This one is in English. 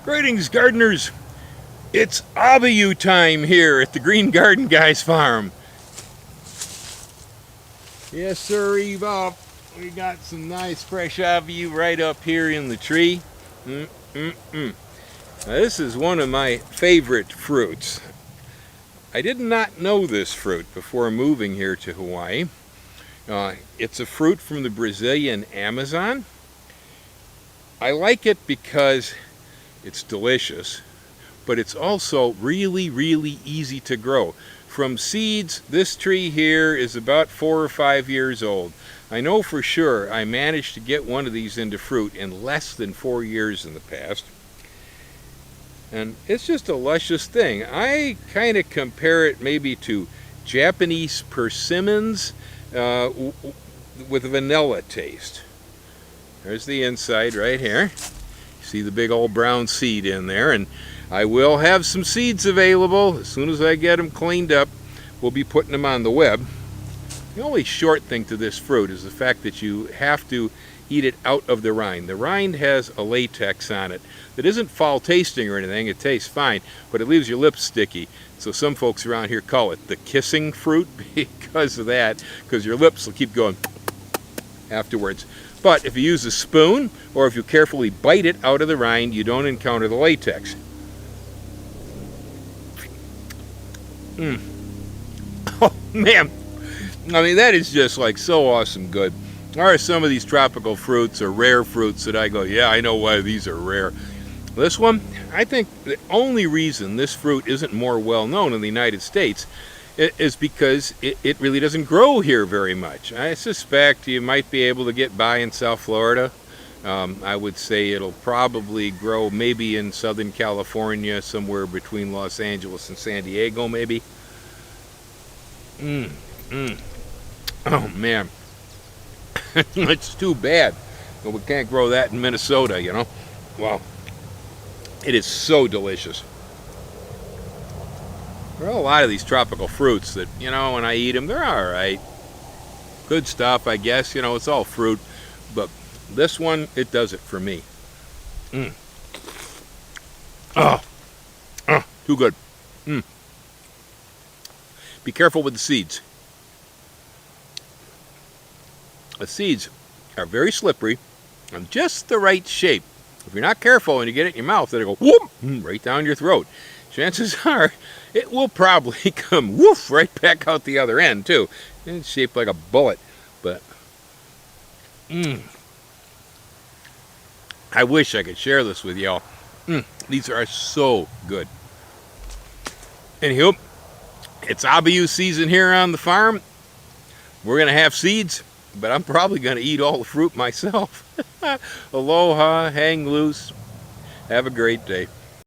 Greetings, gardeners. It's Abiu time here at the Green Garden Guy's farm. Yes, sir, Bob. We got some nice fresh Abiu right up here in the tree. Now, this is one of my favorite fruits. I did not know this fruit before moving here to Hawaii. It's a fruit from the Brazilian Amazon. I like it because it's delicious, but it's also really, really easy to grow. From seeds, this tree here is about 4 or 5 years old. I know for sure I managed to get one of these into fruit in less than 4 years in the past. And it's just a luscious thing. I kind of compare it maybe to Japanese persimmons with a vanilla taste. There's the inside right here. See the big old brown seed in there, and I will have some seeds available as soon as I get them cleaned up. We'll be putting them on the web. The only short thing to this fruit is the fact that you have to eat it out of the rind. The rind has a latex on it that isn't foul tasting or anything. It tastes fine, but it leaves your lips sticky. So some folks around here call it the kissing fruit because of that, because your lips will keep going afterwards. But if you use a spoon, or if you carefully bite it out of the rind, you don't encounter the latex. Oh man, I mean, that is just like so awesome good. There are some of these tropical fruits or rare fruits that I go, yeah, I know why these are rare. This one, I think the only reason this fruit isn't more well known in the United States is because it really doesn't grow here very much. I suspect you might be able to get by in South Florida. I would say it'll probably grow maybe in Southern California, somewhere between Los Angeles and San Diego, maybe. Oh man, it's too bad. But we can't grow that in Minnesota, you know. Wow, it is so delicious. There are a lot of these tropical fruits that, you know, when I eat them, they're all right. Good stuff, I guess. You know, it's all fruit. But this one, it does it for me. Too good. Be careful with the seeds. The seeds are very slippery and just the right shape. If you're not careful and you get it in your mouth, it'll go whoop right down your throat. Chances are it will probably come woof right back out the other end too. It's shaped like a bullet, but I wish I could share this with y'all. These are so good. Anywho, it's Abiu season here on the farm. We're gonna have seeds, but I'm probably gonna eat all the fruit myself. Aloha, hang loose, have a great day.